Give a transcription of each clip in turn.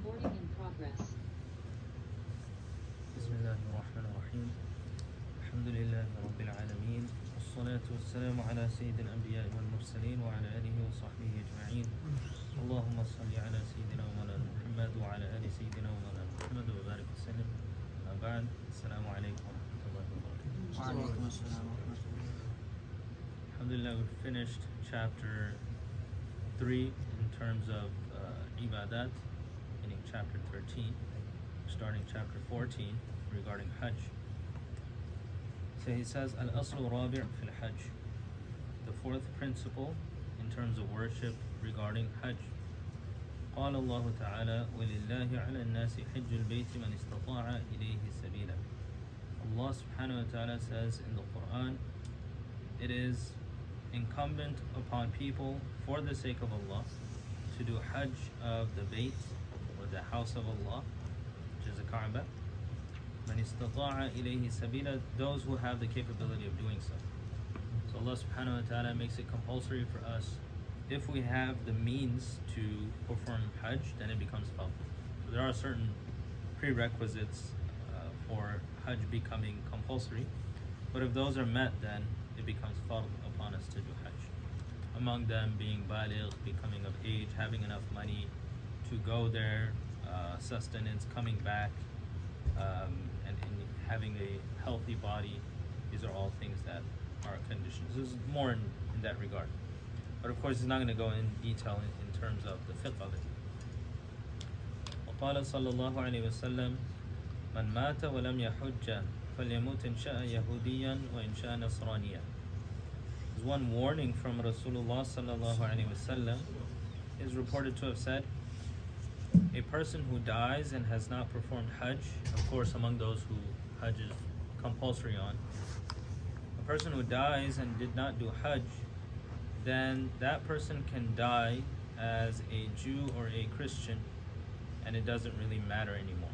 Recording in progress. بسم الله الرحمن الرحيم. الحمد لله رب العالمين، والصلاة والسلام على سيد الأنبياء والمرسلين وعلى آله وصحبه أجمعين. اللهم صل على سيدنا ومولانا محمد وعلى آل سيدنا ومولانا محمد وبارك وسلم. أما بعد، السلام عليكم ورحمة الله وبركاته. وعليكم السلام ورحمة الله. Alhamdulillah, we finished chapter 3 in terms of ibadat, meaning chapter 13, starting chapter 14 regarding Hajj. So he says, al-Aslu Rabi' fil Hajj, the fourth principle in terms of worship regarding Hajj. قال الله تعالى وَلِلَّهِ عَلَى النَّاسِ حِجُّ الْبَيْتِ مَنِ اسْتَطَاعَ إِلَيْهِ سَبِيلًا. Allah subhanahu wa ta'ala says in the Quran, it is incumbent upon people for the sake of Allah to do Hajj of the Bayt, or the house of Allah, which is the Kaaba. مَنِ اسْتَطَاعَ إِلَيْهِ سَبِيلًا, those who have the capability of doing so. So Allah subhanahu wa ta'ala makes it compulsory for us. If we have the means to perform Hajj, then it becomes fard. So there are certain prerequisites for Hajj becoming compulsory, but if those are met, then it becomes fard upon us to do Hajj. Among them being baligh, becoming of age, having enough money to go there, sustenance, coming back, and having a healthy body. These are all things that are conditions. This is more in that regard. But of course, it's not going to go in detail in terms of the fiqh of it. وقال صلى الله عليه وسلم من مات ولم يحج فليموت إن شاء يهوديا وإن شاء نصرانيا. There's one warning from Rasulullah sallallahu alaihi wasallam. Is reported to have said, a person who dies and has not performed Hajj, of course among those who Hajj is compulsory on, a person who dies and did not do Hajj, then that person can die as a Jew or a Christian, and it doesn't really matter anymore.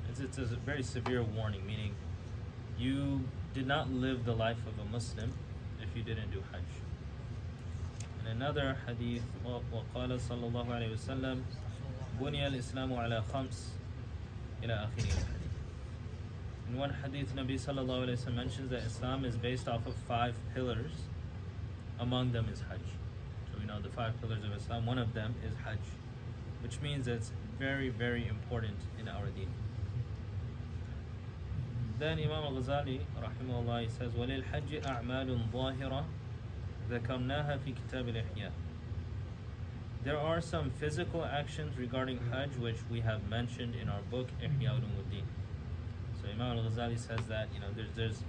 It's a very severe warning, meaning you did not live the life of a Muslim if you didn't do Hajj. In another hadith, وقال صلى الله عليه وسلم بني الإسلام على خمس إلى آخر الحديث. In one hadith, Nabi sallallahu alayhi wa sallam mentions that Islam is based off of 5 pillars. Among them is Hajj. So we know the 5 pillars of Islam. One of them is Hajj, which means it's very, very important in our Deen. Then Imām al-Ghazālī rahimahullah, he says, وَلِلْحَجِّ أَعْمَالٌ ظَاهِرَةٌ ذَكَرْنَاهَا فِي كِتَابِ الْإِحْيَاءِ. There are some physical actions regarding Hajj which we have mentioned in our book Ihya Ulumuddin. So Imām al-Ghazālī says that there's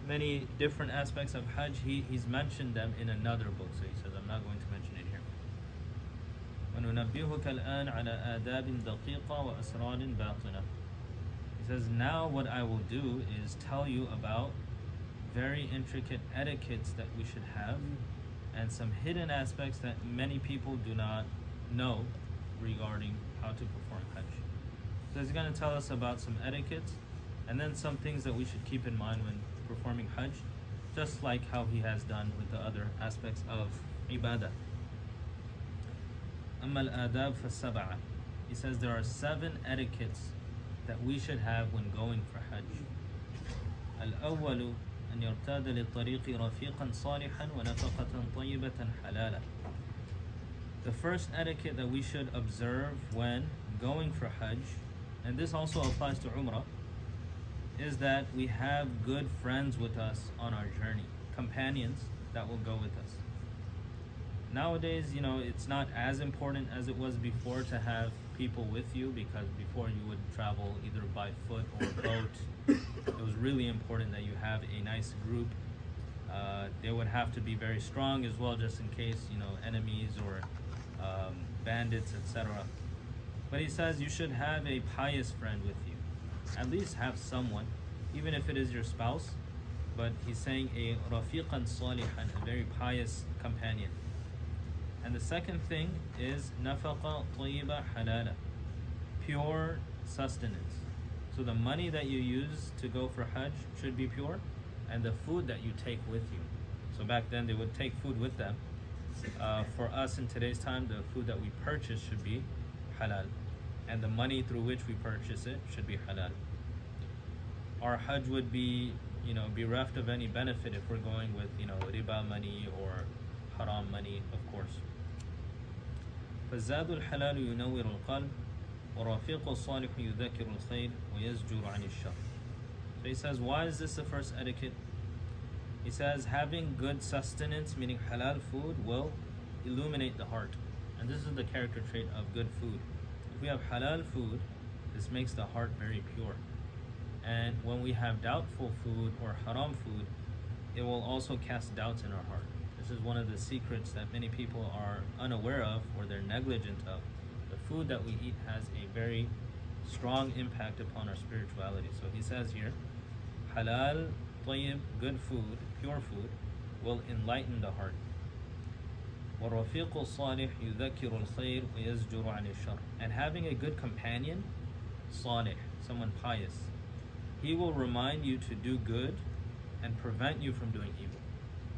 many different aspects of Hajj. He's mentioned them in another book, so he says I'm not going to mention it here. وَنُنَبِّهُكَ الْآنَ عَلَى آدَابٍ دَقِيقَةٍ وَأَسْرَارٍ بَاطِنَةٍ. He says, now what I will do is tell you about very intricate etiquettes that we should have, and some hidden aspects that many people do not know regarding how to perform Hajj. So he's going to tell us about some etiquettes, and then some things that we should keep in mind when performing Hajj, just like how he has done with the other aspects of ibadah. أما الآداب فالسبعة. He says there are 7 etiquettes that we should have when going for Hajj. الأول أن يرتاد للطريق رفيقا صالحا ونفقة طيبة حلالا. The first etiquette that we should observe when going for Hajj, and this also applies to Umrah, is that we have good friends with us on our journey, companions that will go with us. Nowadays, it's not as important as it was before to have people with you, because before you would travel either by foot or boat. It was really important that you have a nice group. They would have to be very strong as well, just in case, enemies or bandits, etc. But he says you should have a pious friend with you. At least have someone, even if it is your spouse. But he's saying a rafiqan salihan, a very pious companion. And the second thing is nafaqa tayyiba halala, pure sustenance. So the money that you use to go for Hajj should be pure, and the food that you take with you. So back then they would take food with them. For us in today's time, the food that we purchase should be halal. and the money through which we purchase it should be halal. Our hajj would be, bereft of any benefit if we're going with, riba money or haram money, of course. فَالزَّادُ الْحَلَالُ يُنَوِّرُ الْقَلْبِ وَرَفِيقُ الصَّالِحُ يُذَكِّرُ الْخَيْرِ وَيَزْجُرُ عَنِ الشَّرِّ. So he says, why is this the first etiquette? He says, having good sustenance, meaning halal food, will illuminate the heart. And this is the character trait of good food. If we have halal food, this makes the heart very pure. And when we have doubtful food or haram food, it will also cast doubts in our heart. This is one of the secrets that many people are unaware of or they're negligent of. The food that we eat has a very strong impact upon our spirituality. So he says here, halal, tayyib, good food, pure food, will enlighten the heart. وَالرَّفِيقُ الصَّالِحُ يُذَكِّرُ الْخَيْرِ وَيَزْجُرُ عَنِ الشَّرِّ. And having a good companion, salih, someone pious, he will remind you to do good and prevent you from doing evil.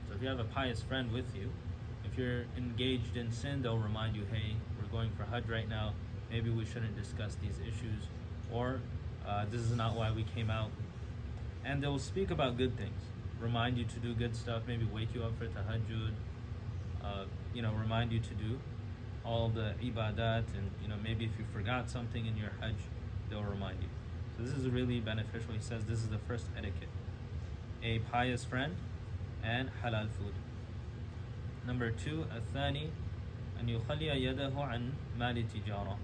So if you have a pious friend with you, if you're engaged in sin, they'll remind you, hey, we're going for Hajj right now, maybe we shouldn't discuss these issues, or this is not why we came out. And they'll speak about good things, remind you to do good stuff, maybe wake you up for tahajjud, remind you to do all the ibadat, and maybe if you forgot something in your Hajj, they'll remind you. So this is really beneficial. He says this is the first etiquette. A pious friend and halal food. Number 2, الثاني أن يخلي يده عن مال تجارة.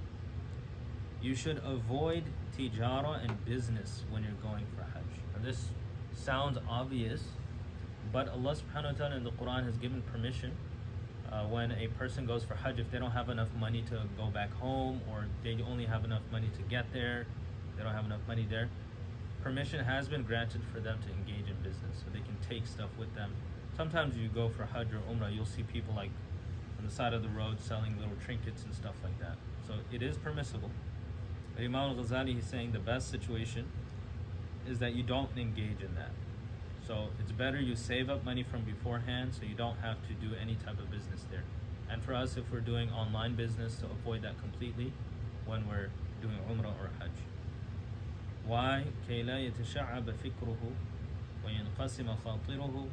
You should avoid tijara and business when you're going for Hajj. Now this sounds obvious, but Allah subhanahu wa ta'ala in the Quran has given permission when a person goes for Hajj, if they don't have enough money to go back home, or they only have enough money to get there, they don't have enough money there, permission has been granted for them to engage in business, so they can take stuff with them. Sometimes you go for Hajj or Umrah, you'll see people like on the side of the road selling little trinkets and stuff like that. So it is permissible. But Imām al-Ghazālī, he's saying the best situation is that you don't engage in that. So it's better you save up money from beforehand so you don't have to do any type of business there. And for us, if we're doing online business, to avoid that completely when we're doing Umrah or Hajj. Why? كي لا يتشعب فكره وينقسم خاطره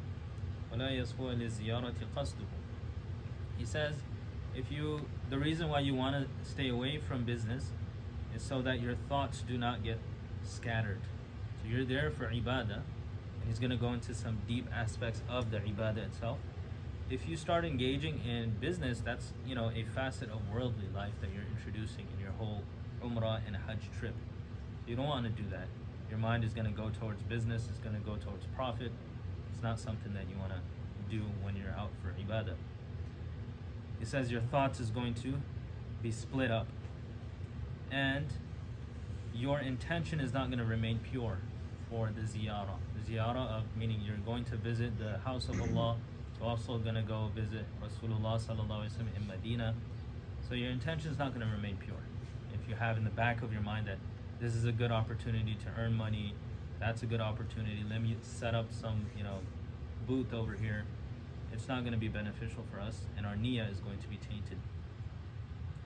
ولا يصفو للزيارة قصده. He says, the reason why you want to stay away from business is so that your thoughts do not get scattered. So you're there for ibadah, and he's going to go into some deep aspects of the ibadah itself. If you start engaging in business, that's a facet of worldly life that you're introducing in your whole Umrah and Hajj trip. You don't want to do that. Your mind is going to go towards business, it's going to go towards profit. It's not something that you want to do when you're out for ibadah. He says your thoughts is going to be split up, and your intention is not going to remain pure for the ziyarah. The ziyarah of meaning you're going to visit the house of Allah, you're also going to go visit Rasulullah sallallahu alaihi wasallam in Medina. So your intention is not going to remain pure. If you have in the back of your mind that this is a good opportunity to earn money, that's a good opportunity, let me set up some booth over here, it's not going to be beneficial for us, and our niyyah is going to be tainted.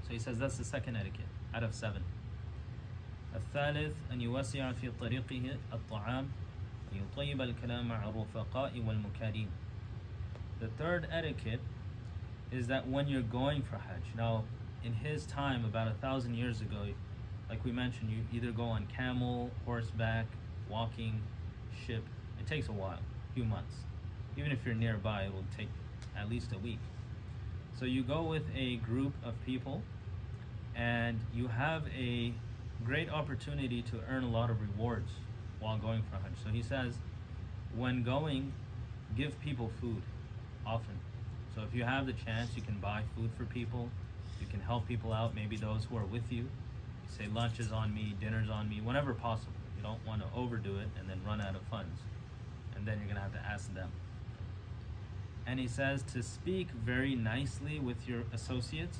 So he says that's the second etiquette out of 7. الثالث أن يوسع في طريقه الطعام ويطيب الكلام مع الرفقاء والمكارم. The third etiquette is that when you're going for Hajj, now in his time about 1,000 years ago, like we mentioned, you either go on camel, horseback, walking, ship. It takes a while, a few months. Even if you're nearby, it will take at least a week. So you go with a group of people, and you have a great opportunity to earn a lot of rewards while going for Hajj. So he says, when going, give people food often. So if you have the chance, you can buy food for people, you can help people out, maybe those who are with you. You say lunch is on me, dinner's on me, whenever possible. You don't want to overdo it and then run out of funds, and then you're going to have to ask them. And he says to speak very nicely with your associates,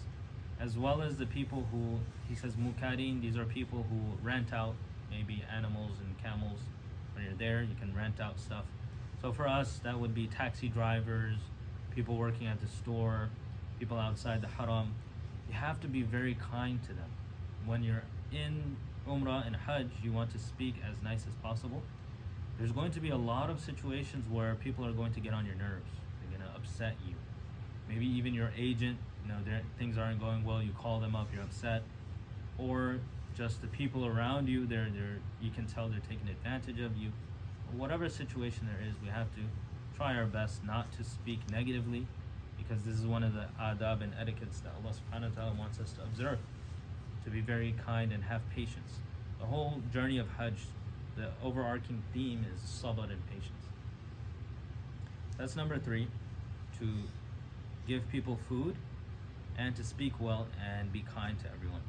as well as the people who, he says mukarin, these are people who rent out maybe animals and camels. When you're there, you can rent out stuff. So for us, that would be taxi drivers, people working at the store, people outside the haram. You have to be very kind to them when you're in Umrah and Hajj you want to speak as nice as possible, there's going to be a lot of situations where people are going to get on your nerves. They're going to upset you. Maybe even your agent, things aren't going well, you call them up, you're upset. Or just the people around you, you can tell they're taking advantage of you. Whatever situation there is, we have to try our best not to speak negatively, because this is one of the adab and etiquettes that Allah subhanahu wa ta'ala wants us to observe, to be very kind and have patience. The whole journey of Hajj, the overarching theme is sabr and patience. That's number 3, to give people food and to speak well and be kind to everyone.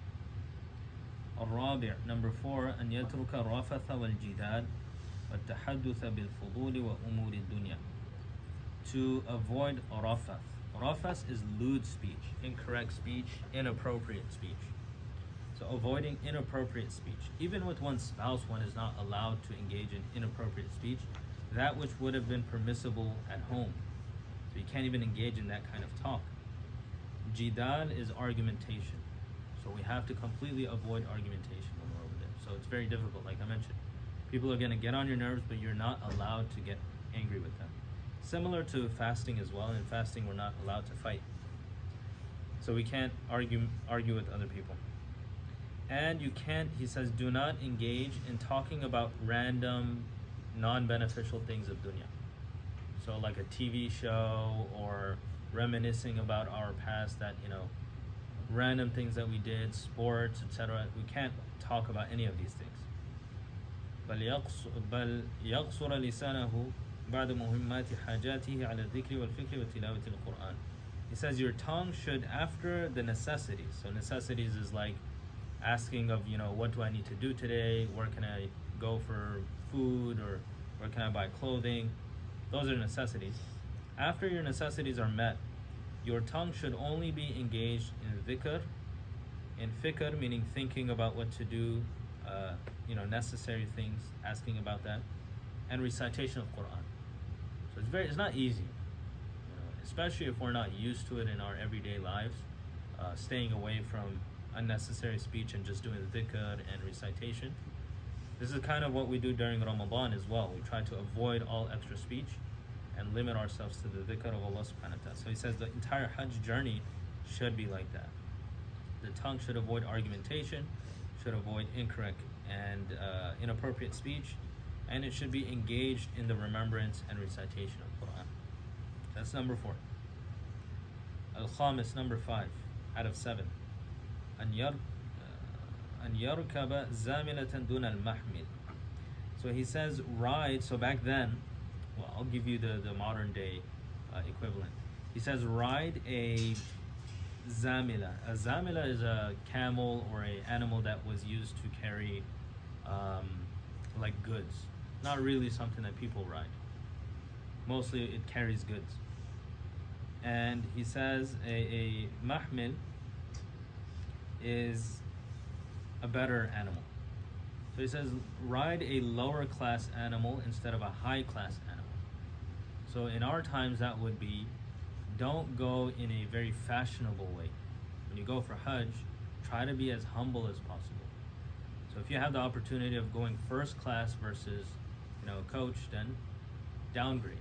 Al-Rabi', number 4, أن يترك الرفث والجدال والتحدث بالفضول وأمور الدنيا. To avoid rafath. Rafath is lewd speech, incorrect speech, inappropriate speech. So avoiding inappropriate speech. Even with one's spouse, one is not allowed to engage in inappropriate speech, that which would have been permissible at home. So you can't even engage in that kind of talk. Jidal is argumentation. So we have to completely avoid argumentation when we're over there. So it's very difficult, like I mentioned. People are going to get on your nerves, but you're not allowed to get angry with them. Similar to fasting as well. In fasting, we're not allowed to fight. So we can't argue with other people. And you can't, he says, do not engage in talking about random, non-beneficial things of dunya. So like a TV show or reminiscing about our past, that, random things that we did, sports, etc. We can't talk about any of these things. بل يقصر لسانه بعد مهمات حاجاته على الذكر والفكر وتلاوة القرآن. He says your tongue should, after the necessities. So necessities is like asking of, what do I need to do today? Where can I go for food? Or where can I buy clothing? Those are necessities. After your necessities are met, your tongue should only be engaged in dhikr, in fikr, meaning thinking about what to do, necessary things, asking about that, and recitation of Quran. So it's not easy, especially if we're not used to it in our everyday lives, staying away from unnecessary speech and just doing the dhikr and recitation. This is kind of what we do during Ramadan as well. We try to avoid all extra speech and limit ourselves to the dhikr of Allah subhanahu wa ta'ala. So he says the entire Hajj journey should be like that. The tongue should avoid argumentation, should avoid incorrect and inappropriate speech, and it should be engaged in the remembrance and recitation of Quran. That's number 4. Al-Khamis, number 5 out of 7. أن يركب زاملة دون المحمل. So he says ride. So back then, well, I'll give you the modern day equivalent. He says ride a zamila. A zamila is a camel or a animal that was used to carry like goods. Not really something that people ride. Mostly it carries goods. And he says a mahmil is a better animal. So he says ride a lower class animal instead of a high class animal. So in our times that would be, don't go in a very fashionable way. When you go for Hajj, try to be as humble as possible. So if you have the opportunity of going first class versus a coach, then downgrade.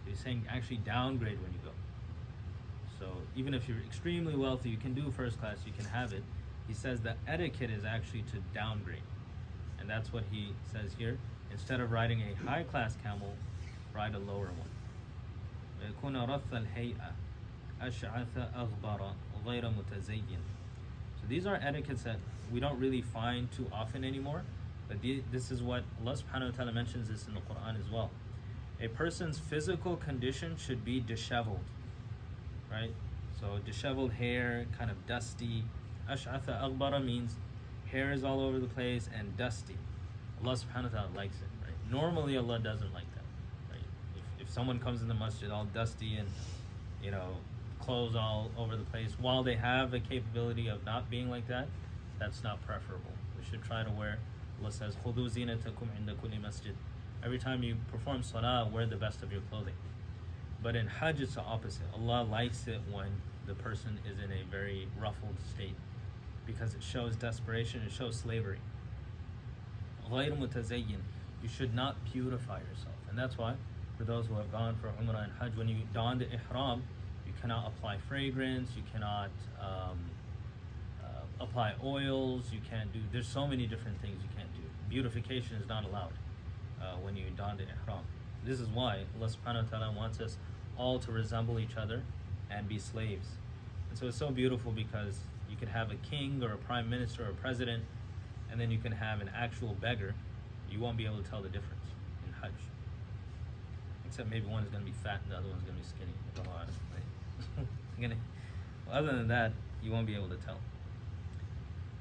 So he's saying actually downgrade when you go. So even if you're extremely wealthy, you can do first class, you can have it. He says the etiquette is actually to downgrade. And that's what he says here. Instead of riding a high class camel, ride a lower one. ويكون رث الهيئة أشعث أغبر غير متزين. So these are etiquettes that we don't really find too often anymore, but this is what Allah subhanahu wa ta'ala mentions this in the Quran as well. A person's physical condition should be disheveled, right? So disheveled hair, kind of dusty. Ash'atha aghbara means hair is all over the place and dusty. Allah subhanahu wa ta'ala likes it, right? Normally Allah doesn't like that, right? If someone comes in the masjid all dusty and clothes all over the place, while they have the capability of not being like that, that's not preferable. We should try to wear, Allah says, خُذُوا زِينَتَكُمْ عِنْدَ كُلِّ مَسْجِدٍ. Every time you perform salah, wear the best of your clothing. But in Hajj, it's the opposite. Allah likes it when the person is in a very ruffled state. because it shows desperation, it shows slavery. غَيْرُ مُتَزَيِّن. You should not beautify yourself. And that's why, for those who have gone for Umrah and Hajj, when you don the ihram, you cannot apply fragrance, you cannot apply oils, you can't do, there's so many different things you can't do. Beautification is not allowed when you don the ihram. This is why Allah subhanahu wa ta'ala wants us all to resemble each other and be slaves. And so it's so beautiful because you can have a king or a prime minister or a president, and then you can have an actual beggar. You won't be able to tell the difference in Hajj. Except maybe one is going to be fat and the other one's going to be skinny. Other than that, you won't be able to tell.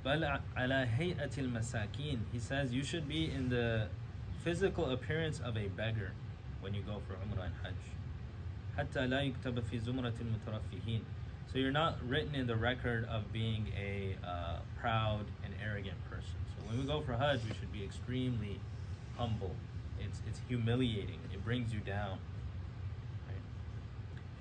بَلْ عَلَى هَيْئَةِ الْمَسَاكِينَ. He says you should be in the physical appearance of a beggar when you go for Umrah and Hajj. حَتَّى لَا يُكْتَبَ فِي زُمْرَةِ الْمُتَرَفِّهِينَ. So you're not written in the record of being a proud and arrogant person. So when we go for Hajj, we should be extremely humble. It's humiliating. It brings you down. Right?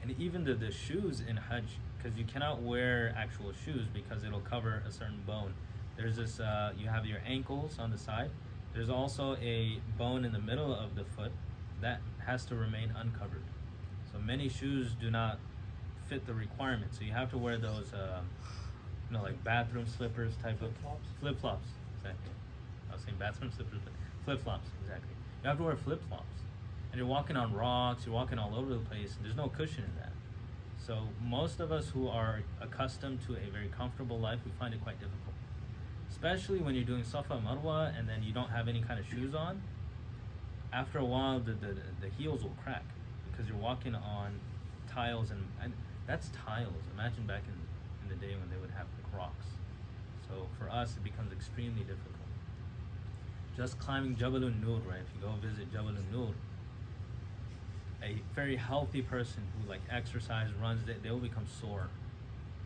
And even the shoes in Hajj, because you cannot wear actual shoes because it'll cover a certain bone. There's this, you have your ankles on the side. There's also a bone in the middle of the foot that has to remain uncovered. So many shoes do not fit the requirement. So you have to wear those, like bathroom slippers type of flip-flops. Exactly. I was saying bathroom slippers, but flip-flops, exactly. You have to wear flip-flops. And you're walking on rocks, you're walking all over the place, and there's no cushion in that. So most of us who are accustomed to a very comfortable life, we find it quite difficult. Especially when you're doing Safa Marwa and then you don't have any kind of shoes on. After a while, the heels will crack because you're walking on tiles, and that's tiles. Imagine back in the day when they would have the Crocs. So for us, it becomes extremely difficult. Just climbing Jabal al-Nur, right? If you go visit Jabal al-Nur, a very healthy person who like exercise, runs, they will become sore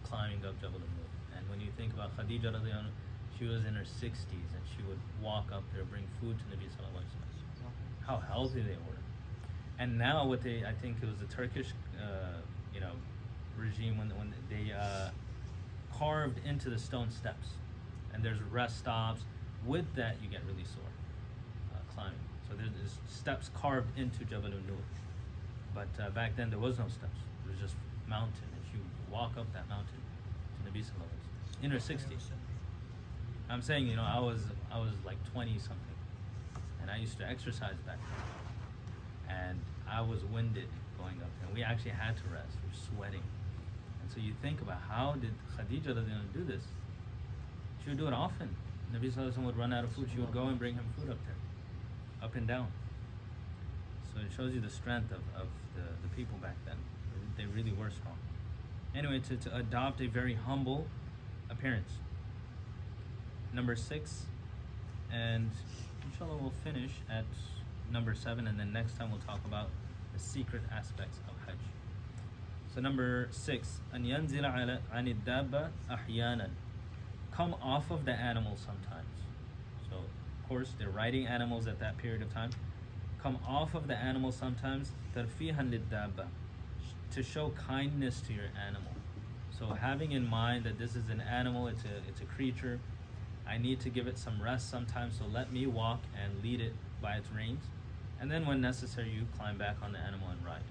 climbing up Jabal al-Nur. And when you think about Khadija radiallahu anha, she was in her 60s and she would walk up there, bring food to Nabi sallallahu alaihi wasallam. How healthy they were. And now what I think it was the Turkish, regime when they carved into the stone steps, and there's rest stops. With that, you get really sore climbing. So there's steps carved into Jabal al-Nur. But back then there was no steps. It was just mountain, and she would walk up that mountain to Nabi sallallahu alaihi wasallam in her 60s. I'm saying, I was like 20 something, and I used to exercise back then, and I was winded going up there. We actually had to rest. We were sweating. And so you think about, how did Khadija do this? She would do it often. Nabi sallallahu alaihi wasallam would run out of food. She would go and bring him food up there, up and down. So it shows you the strength of the people back then. They really were strong. Anyway, to adopt a very humble appearance. Number 6, and inshallah we'll finish at number 7, and then next time we'll talk about the secret aspects of Hajj. So number 6, أن ينزل عن الدابة أحيانا. Come off of the animal sometimes. So of course they're riding animals at that period of time. Come off of the animal sometimes, ترفيها للدابة, to show kindness to your animal. So having in mind that this is an animal, it's a creature, I need to give it some rest sometimes, so let me walk and lead it by its reins. And then when necessary, you climb back on the animal and ride.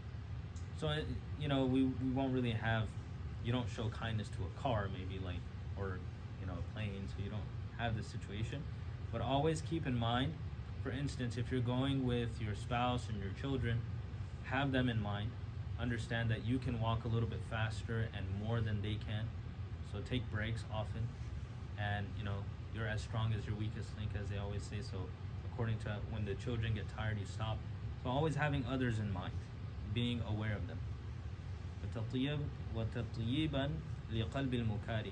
So, we won't really have, you don't show kindness to a car maybe, or a plane, so you don't have this situation. But always keep in mind, for instance, if you're going with your spouse and your children, have them in mind. Understand that you can walk a little bit faster and more than they can. So take breaks often. And, you're as strong as your weakest link, as they always say. So according to when the children get tired, you stop. So always having others in mind, being aware of them. وَتَطْيِيبًا لِقَلْبِ الْمُكَارِ.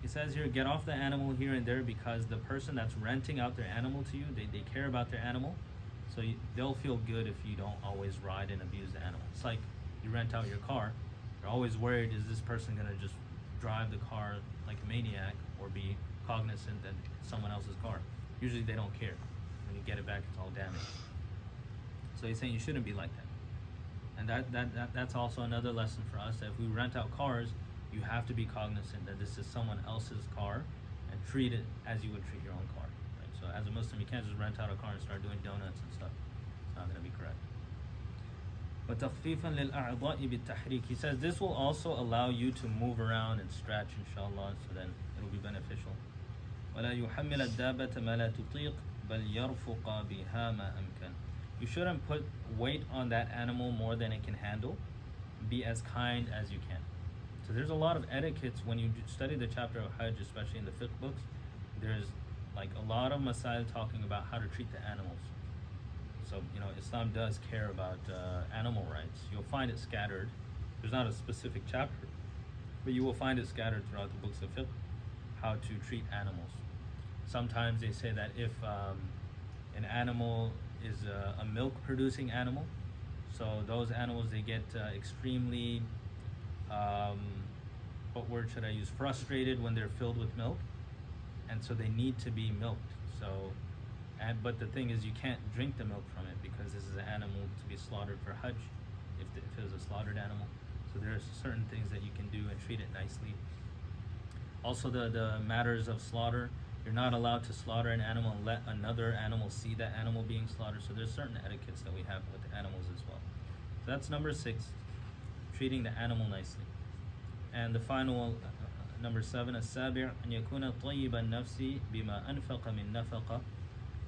He says here, get off the animal here and there, because the person that's renting out their animal to you, they care about their animal. So they'll feel good if you don't always ride and abuse the animal. It's like you rent out your car. You're always worried, is this person going to just drive the car like a maniac or be cognizant that it's someone else's car? Usually they don't care. When you get it back, it's all damaged. So he's saying you shouldn't be like that. And that's also another lesson for us, that if we rent out cars, you have to be cognizant that this is someone else's car treat it as you would treat your own car. Right? So as a Muslim, you can't just rent out a car and start doing donuts and stuff. It's not going to be correct. وَتَخْفِيفًا لِلْأَعْضَاءِ بِالتَّحْرِيكِ. He says this will also allow you to move around and stretch, inshallah, so then it will be beneficial. وَلَا يُحَمِّلَ الدَّابَةَ مَا لَا تُطِيقُ بَلْ يَرْفُقَ بِهَا مَا أَمْكَنَ. You shouldn't put weight on that animal more than it can handle. Be as kind as you can. So there's a lot of etiquettes when you study the chapter of Hajj, especially in the fiqh books. There's like a lot of masail talking about how to treat the animals. So, Islam does care about animal rights. You'll find it scattered. There's not a specific chapter, but you will find it scattered throughout the books of fiqh, how to treat animals. Sometimes they say that if an animal is a milk-producing animal, so those animals, they get extremely, what word should I use, frustrated when they're filled with milk, and so they need to be milked. But the thing is, you can't drink the milk from it because this is an animal to be slaughtered for Hajj, if it was a slaughtered animal. So there are certain things that you can do and treat it nicely. Also, the matters of slaughter, you're not allowed to slaughter an animal and let another animal see that animal being slaughtered. So there's certain etiquettes that we have with animals as well. So that's number 6, treating the animal nicely. And the final, number 7, السابع أن يكون طيب النفس بما أنفق من نفقة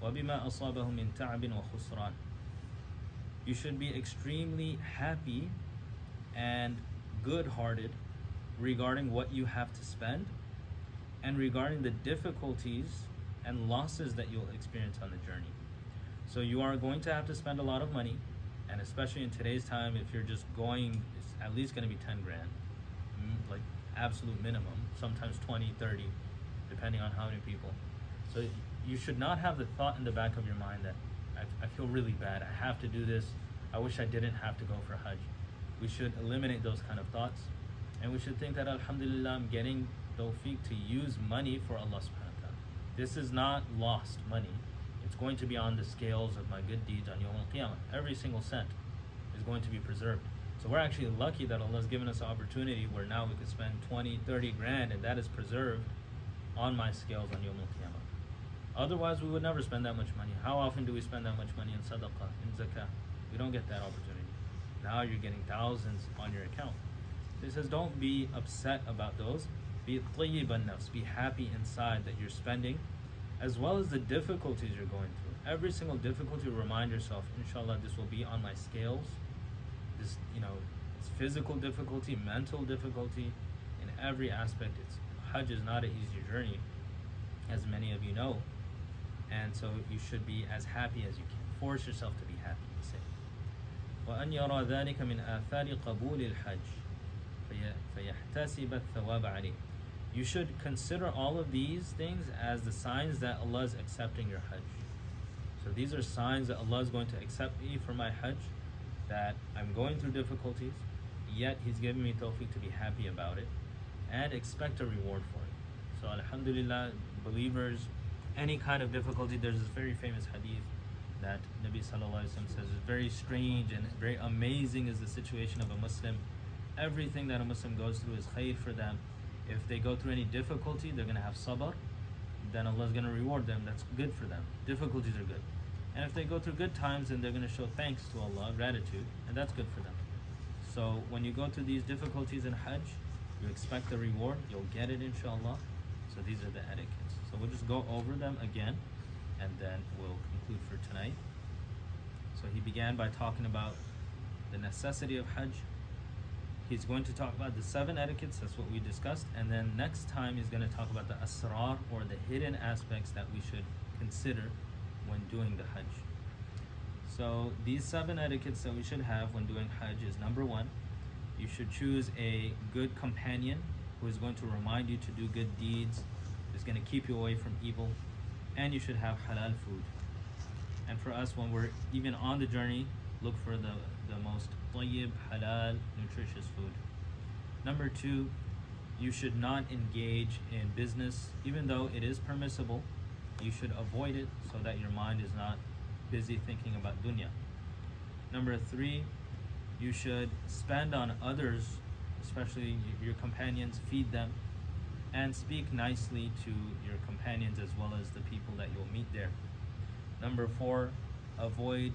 وبما أصابه من تعب وخسران. You should be extremely happy and good-hearted regarding what you have to spend and regarding the difficulties and losses that you'll experience on the journey. So you are going to have to spend a lot of money, and especially in today's time, if you're just going, it's at least going to be 10 grand, like absolute minimum, sometimes 20, 30, depending on how many people. So you should not have the thought in the back of your mind that I feel really bad, I have to do this, I wish I didn't have to go for Hajj. We should eliminate those kind of thoughts, and we should think that alhamdulillah, I'm getting tawfiq to use money for Allah subhanahu wa ta'ala. This is not lost money. It's going to be on the scales of my good deeds on Yawm al-Qiyamah. Every single cent is going to be preserved. So we're actually lucky that Allah has given us an opportunity where now we could spend 20, 30 grand, and that is preserved on my scales on Yawm al-Qiyamah. Otherwise, we would never spend that much money. How often do we spend that much money in sadaqah, in zakah? We don't get that opportunity. Now you're getting thousands on your account. He says, don't be upset about those. Be tayyib an-nafs, be happy inside that you're spending, as well as the difficulties you're going through. Every single difficulty, remind yourself, inshallah, this will be on my scales. This, it's physical difficulty, mental difficulty, in every aspect. Hajj is not an easy journey, as many of you know. And so you should be as happy as you can. Force yourself to be happy, he said. وأن يرى ذلك من آثار قبول الحج فيحتسب الثواب عليه. You should consider all of these things as the signs that Allah is accepting your Hajj. So these are signs that Allah is going to accept me for my Hajj, that I'm going through difficulties, yet He's giving me tawfiq to be happy about it, and expect a reward for it. So alhamdulillah, believers, any kind of difficulty, there's this very famous hadith that Nabi Sallallahu Alaihi Wasallam says is very strange and very amazing is the situation of a Muslim. Everything that a Muslim goes through is khair for them. If they go through any difficulty, they're going to have sabr, then Allah is going to reward them. That's good for them. Difficulties are good. And if they go through good times, then they're going to show thanks to Allah, gratitude, and that's good for them. So when you go through these difficulties in Hajj, you expect the reward, you'll get it inshallah. So these are the etiquettes. So we'll just go over them again, and then we'll conclude for tonight. So he began by talking about the necessity of Hajj. He's going to talk about the 7 etiquettes, that's what we discussed, and then next time he's going to talk about the asrar, or the hidden aspects that we should consider when doing the Hajj. So these 7 etiquettes that we should have when doing Hajj is, number 1, you should choose a good companion who is going to remind you to do good deeds, is going to keep you away from evil, and you should have halal food. And for us, when we're even on the journey, look for the most tayyib, halal, nutritious food. Number 2, you should not engage in business, even though it is permissible. You should avoid it so that your mind is not busy thinking about dunya. Number 3, you should spend on others, especially your companions, feed them. and speak nicely to your companions as well as the people that you'll meet there. Number 4, avoid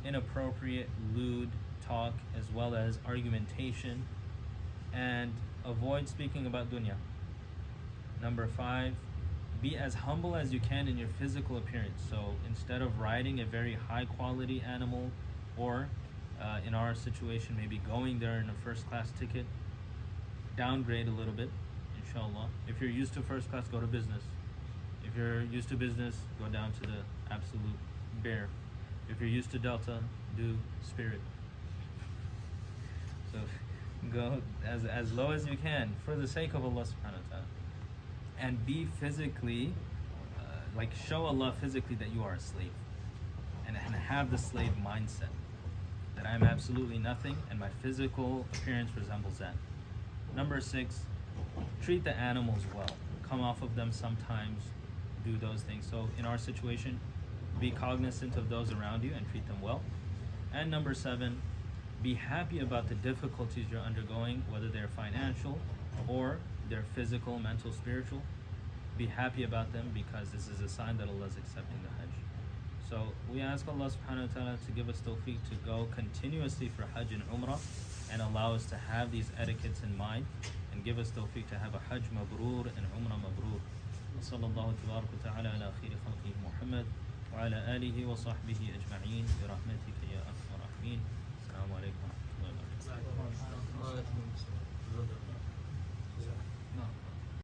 inappropriate, lewd talk as well as argumentation, and avoid speaking about dunya. Number 5, be as humble as you can in your physical appearance. So instead of riding a very high quality animal, or in our situation maybe going there in a first class ticket, downgrade a little bit, inshallah. If you're used to first class, go to business. If you're used to business, go down to the absolute bare. If you're used to Delta, do Spirit. So go as low as you can for the sake of Allah subhanahu wa ta'ala. And be physically, show Allah physically that you are a slave. And have the slave mindset. That I'm absolutely nothing and my physical appearance resembles that. Number 6, treat the animals well. Come off of them sometimes, do those things. So in our situation, be cognizant of those around you and treat them well. And number 7, be happy about the difficulties you're undergoing, whether they're financial or they're physical, mental, spiritual. Be happy about them because this is a sign that Allah is accepting the Hajj. So we ask Allah subhanahu wa ta'ala to give us tawfiq to go continuously for Hajj and Umrah, and allow us to have these etiquettes in mind, and give us tawfiq to have a Hajj mabrur and Umrah mabrur. وصلى الله تبارك وتعالى على خير خلقه محمد وعلى آله وصحبه أجمعين برحمتك يا أرحم الراحمين.